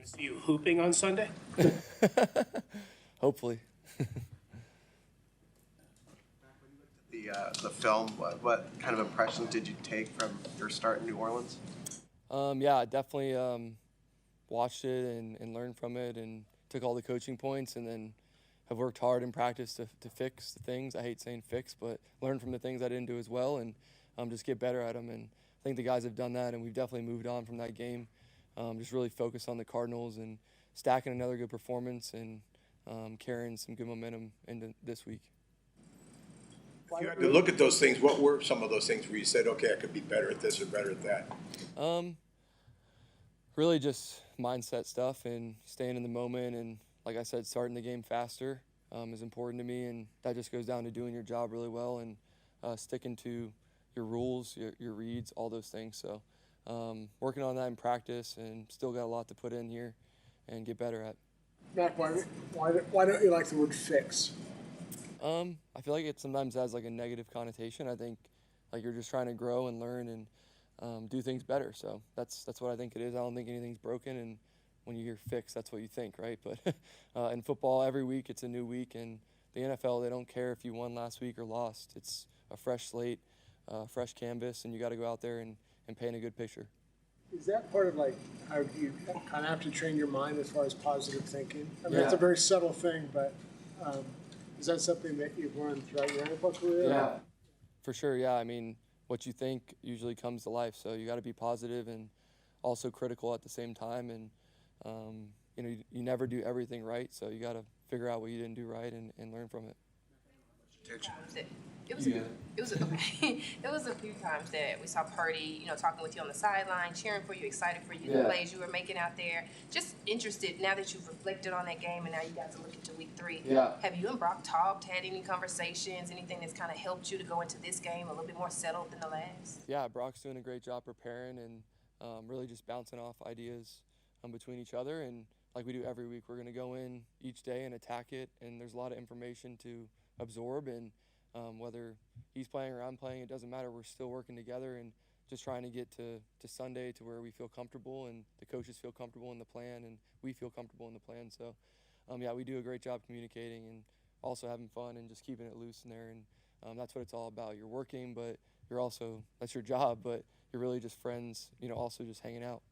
to see you hooping on Sunday? Hopefully. The film, what kind of impressions did you take from your start in New Orleans? Yeah, I definitely watched it and learned from it and took all the coaching points and then have worked hard in practice to fix the things. I hate saying fix, but learn from the things I didn't do as well and just get better at them. And I think the guys have done that, and we've definitely moved on from that game. Just really focus on the Cardinals and stacking another good performance and carrying some good momentum into this week. If you had to look at those things, what were some of those things where you said, okay, I could be better at this or better at that? Really just mindset stuff and staying in the moment and, like I said, starting the game faster is important to me, and that just goes down to doing your job really well and sticking to your rules, your reads, all those things. So working on that in practice and still got a lot to put in here and get better at. Mac, why don't you like the word fix? I feel like it sometimes has like a negative connotation. I think like you're just trying to grow and learn and do things better. So that's what I think it is. I don't think anything's broken, and when you hear fix, that's what you think, right? But in football, every week it's a new week, and the NFL, they don't care if you won last week or lost. It's a fresh slate, fresh canvas, and you got to go out there and paint a good picture. Is that part of like how you kind of have to train your mind as far as positive thinking? I mean, Yeah. it's a very subtle thing, but is that something that you've learned throughout your NFL career? Yeah, for sure. Yeah, I mean, what you think usually comes to life. So you got to be positive and also critical at the same time. And you know, you never do everything right, so you got to figure out what you didn't do right and learn from it. It was okay. It was a few times that we saw Purdy, talking with you on the sideline, cheering for you, excited for you, the plays you were making out there. Just interested, now that you've reflected on that game and now you got to look into week 3. Yeah. Have you and Brock talked, had any conversations, anything that's kind of helped you to go into this game a little bit more settled than the last? Yeah, Brock's doing a great job preparing and really just bouncing off ideas between each other. And like we do every week, we're going to go in each day and attack it. And there's a lot of information to absorb. And whether he's playing or I'm playing, it doesn't matter. We're still working together and just trying to get to Sunday to where we feel comfortable and the coaches feel comfortable in the plan and we feel comfortable in the plan. So, yeah, we do a great job communicating and also having fun and just keeping it loose in there. And that's what it's all about. You're working, but you're also, that's your job, but you're really just friends, also just hanging out.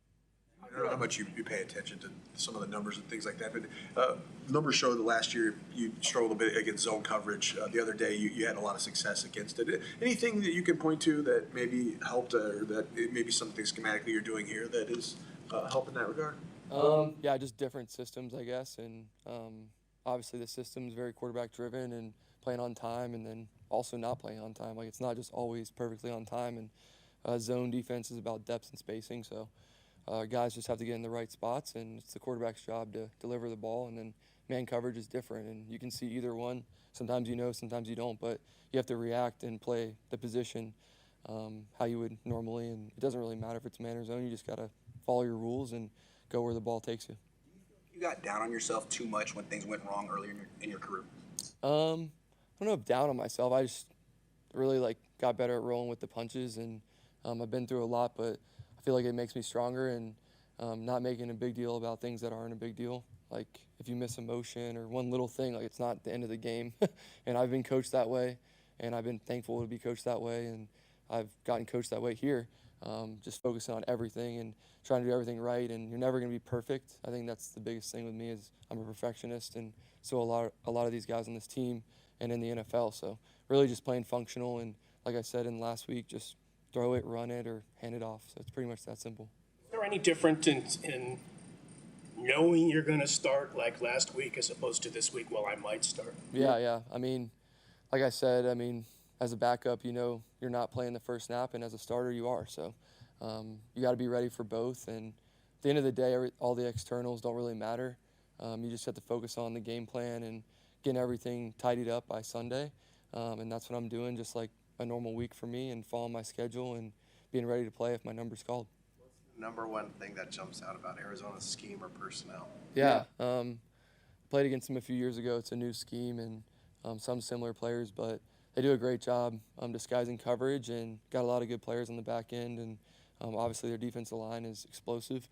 I don't know how much you pay attention to some of the numbers and things like that, but numbers show that last year you struggled a bit against zone coverage. The other day you had a lot of success against it. Anything that you can point to that maybe helped or that maybe something schematically you're doing here that is helping in that regard? Yeah, just different systems, I guess. And obviously the system is very quarterback driven and playing on time and then also not playing on time. Like it's not just always perfectly on time. And zone defense is about depth and spacing. So guys just have to get in the right spots, and it's the quarterback's job to deliver the ball. And then man coverage is different, and you can see either one. Sometimes you know, sometimes you don't, but you have to react and play the position how you would normally. And it doesn't really matter if it's man or zone. You just got to follow your rules and go where the ball takes you. You got down on yourself too much when things went wrong earlier in your career? I don't know if down on myself. I just really got better at rolling with the punches, and I've been through a lot, but I feel like it makes me stronger and not making a big deal about things that aren't a big deal. Like if you miss a motion or one little thing, like it's not the end of the game. And I've been coached that way, and I've been thankful to be coached that way, and I've gotten coached that way here. Just focusing on everything and trying to do everything right, and you're never going to be perfect. I think that's the biggest thing with me is I'm a perfectionist, and so a lot of these guys on this team and in the NFL. So really just playing functional, and like I said in last week, just throw it, run it, or hand it off. So it's pretty much that simple. Is there any difference in knowing you're going to start like last week as opposed to this week? Well, I might start. Yeah. I mean, like I said, as a backup, you're not playing the first snap, and as a starter, you are. So you got to be ready for both. And at the end of the day, all the externals don't really matter. You just have to focus on the game plan and getting everything tidied up by Sunday. And that's what I'm doing, just like a normal week for me, and following my schedule and being ready to play if my number's called. What's the number one thing that jumps out about Arizona's scheme or personnel? Yeah. Played against them a few years ago. It's a new scheme and some similar players, but they do a great job disguising coverage and got a lot of good players on the back end. And obviously their defensive line is explosive.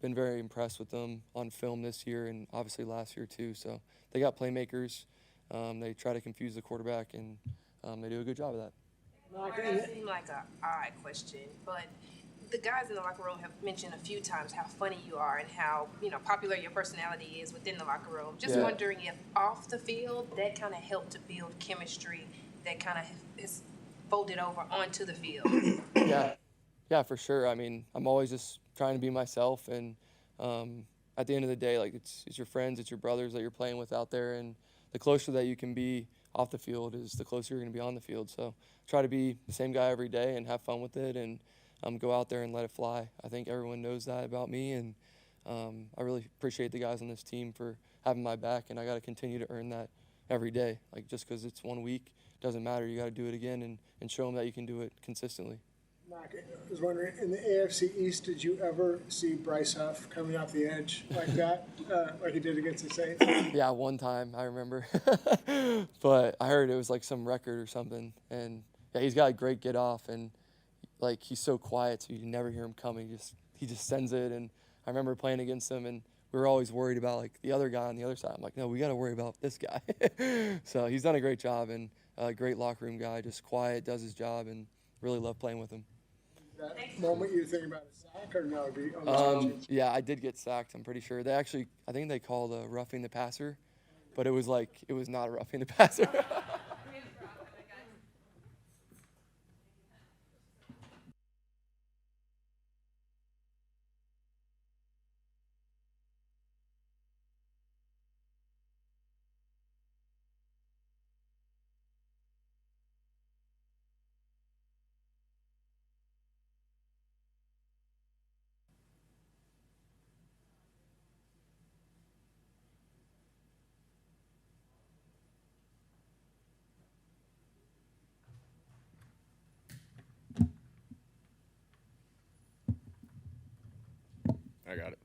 Been very impressed with them on film this year and obviously last year too. So they got playmakers. They try to confuse the quarterback, and they do a good job of that. It may seem like an odd question, but the guys in the locker room have mentioned a few times how funny you are and how popular your personality is within the locker room. Just wondering if off the field that kind of helped to build chemistry that kind of is folded over onto the field. Yeah, for sure. I mean, I'm always just trying to be myself, and at the end of the day, like it's your friends, it's your brothers that you're playing with out there, and the closer that you can be off the field is the closer you're going to be on the field. So try to be the same guy every day and have fun with it, and go out there and let it fly. I think everyone knows that about me, and I really appreciate the guys on this team for having my back, and I got to continue to earn that every day. Like, just because it's 1 week doesn't matter. You got to do it again and show them that you can do it consistently. Mac, I was wondering, in the AFC East, did you ever see Bryce Huff coming off the edge like that, like he did against the Saints? Yeah, one time, I remember. But I heard it was like some record or something. And, yeah, he's got a great get-off, and, like, he's so quiet, so you never hear him coming. He just sends it. And I remember playing against him, and we were always worried about, like, the other guy on the other side. I'm like, no, we got to worry about this guy. So he's done a great job, and a great locker room guy, just quiet, does his job, and really love playing with him. That moment you think about a sack or no? Yeah, I did get sacked, I'm pretty sure. I think they called a roughing the passer, but it was not a roughing the passer. I got it.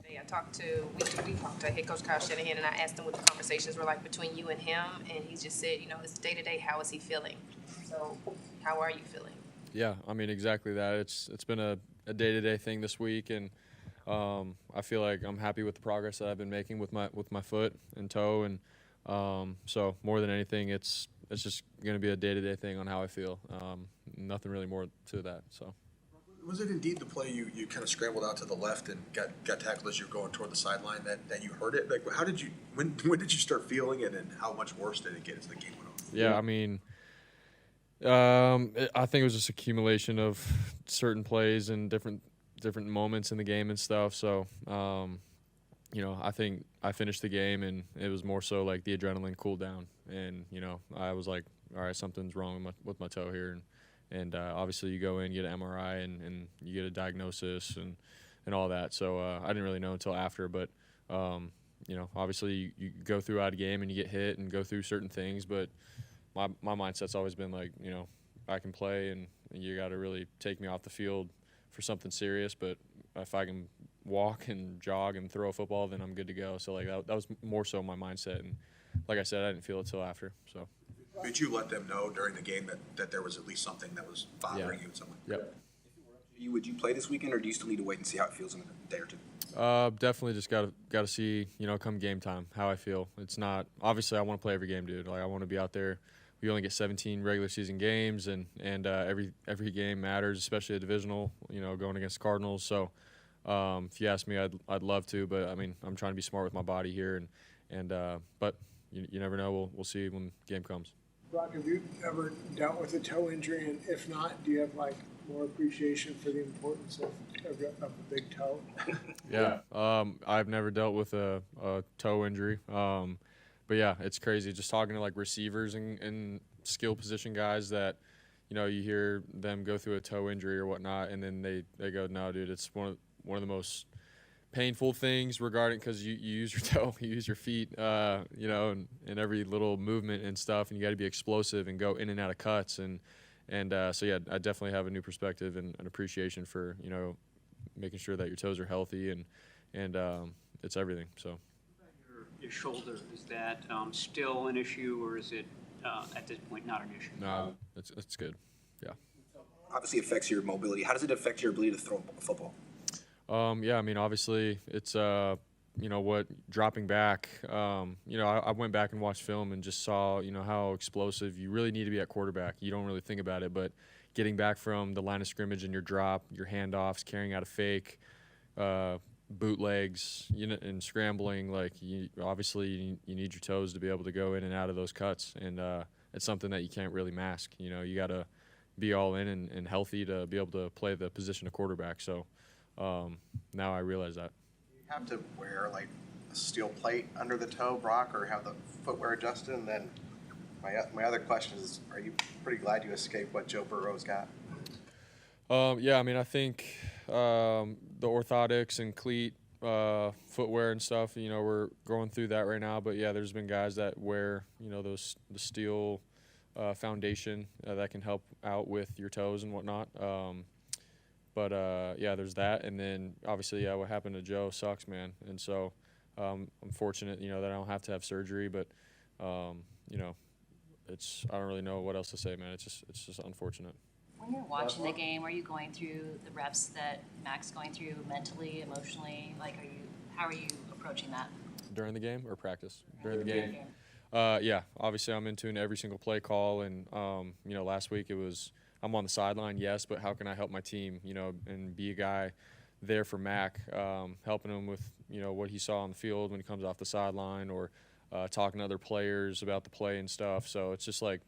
We talked to head coach Kyle Shanahan, and I asked him what the conversations were like between you and him, and he just said, it's day-to-day, how is he feeling? So how are you feeling? Yeah, I mean, exactly that. It's been a day-to-day thing this week, and I feel like I'm happy with the progress that I've been making with my foot and toe, and so more than anything, it's just going to be a day-to-day thing on how I feel. Nothing really more to that, so. Was it indeed the play you kind of scrambled out to the left and got tackled as you were going toward the sideline that you hurt it? Like, when did you start feeling it, and how much worse did it get as the game went on? Yeah, I mean, I think it was just accumulation of certain plays and different moments in the game and stuff. So, I think I finished the game, and it was more so like the adrenaline cooled down, and I was like, all right, something's wrong with my toe here, and obviously you go in, get an MRI, and you get a diagnosis and all that. So I didn't really know until after, but obviously you go throughout a game and you get hit and go through certain things, but my mindset's always been like, I can play, and you got to really take me off the field for something serious, but if I can walk and jog and throw a football, then I'm good to go. So like that was more so my mindset, and like I said, I didn't feel it till after. So. Did you let them know during the game that there was at least something that was bothering you in some way? Yep. Would you play this weekend, or do you still need to wait and see how it feels in a day or two? Definitely just got to see, come game time, how I feel. It's not – obviously I want to play every game, dude. Like, I want to be out there. We only get 17 regular season games, and every game matters, especially a divisional, going against Cardinals. So if you ask me, I'd love to, but, I mean, I'm trying to be smart with my body here. But you never know. We'll see when the game comes. Brock, have you ever dealt with a toe injury, and if not, do you have more appreciation for the importance of a big toe? Yeah, I've never dealt with a toe injury, but yeah, it's crazy. Just talking to receivers and skill position guys that, you hear them go through a toe injury or whatnot, and then they go, no, dude, it's one of the most painful things regarding, because you use your toe, you use your feet, and every little movement and stuff, and you got to be explosive and go in and out of cuts, and so yeah, I definitely have a new perspective and an appreciation for making sure that your toes are healthy, and it's everything. So. Your shoulder, is that still an issue, or is it at this point not an issue? No, it's good. Yeah. Obviously, it affects your mobility. How does it affect your ability to throw a football? Yeah, I mean, obviously, it's what dropping back. I went back and watched film and just saw how explosive you really need to be at quarterback. You don't really think about it, but getting back from the line of scrimmage and your drop, your handoffs, carrying out a fake, bootlegs, and scrambling. Like obviously, you need your toes to be able to go in and out of those cuts, and it's something that you can't really mask. You got to be all in and healthy to be able to play the position of quarterback. So now I realize that. You have to wear like a steel plate under the toe, Brock, or have the footwear adjusted. And then my other question is, are you pretty glad you escaped what Joe Burrow's got? Yeah, I mean, I think the orthotics and cleat footwear and stuff, we're going through that right now. But yeah, there's been guys that wear, the steel foundation that can help out with your toes and whatnot. Yeah, there's that. And then obviously, yeah, what happened to Joe sucks, man. And so I'm fortunate, that I don't have to have surgery. But I don't really know what else to say, man. It's just unfortunate. When you're watching the game, are you going through the reps that Mac's going through mentally, emotionally? Like, how are you approaching that? During the game or practice? During the game. Yeah, obviously I'm in tune to every single play call, and last week I'm on the sideline, yes, but how can I help my team, and be a guy there for Mac, helping him with what he saw on the field when he comes off the sideline, or talking to other players about the play and stuff. So it's just like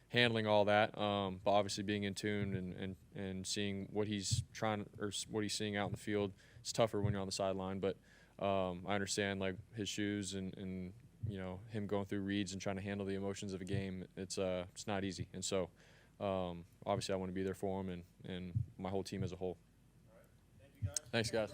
handling all that, but obviously being in tune and seeing what he's what he's seeing out in the field. It's tougher when you're on the sideline, but I understand like his shoes and him going through reads and trying to handle the emotions of a game. It's not easy, and so obviously I want to be there for him and my whole team as a whole. All right. Thank you guys. Thanks, guys.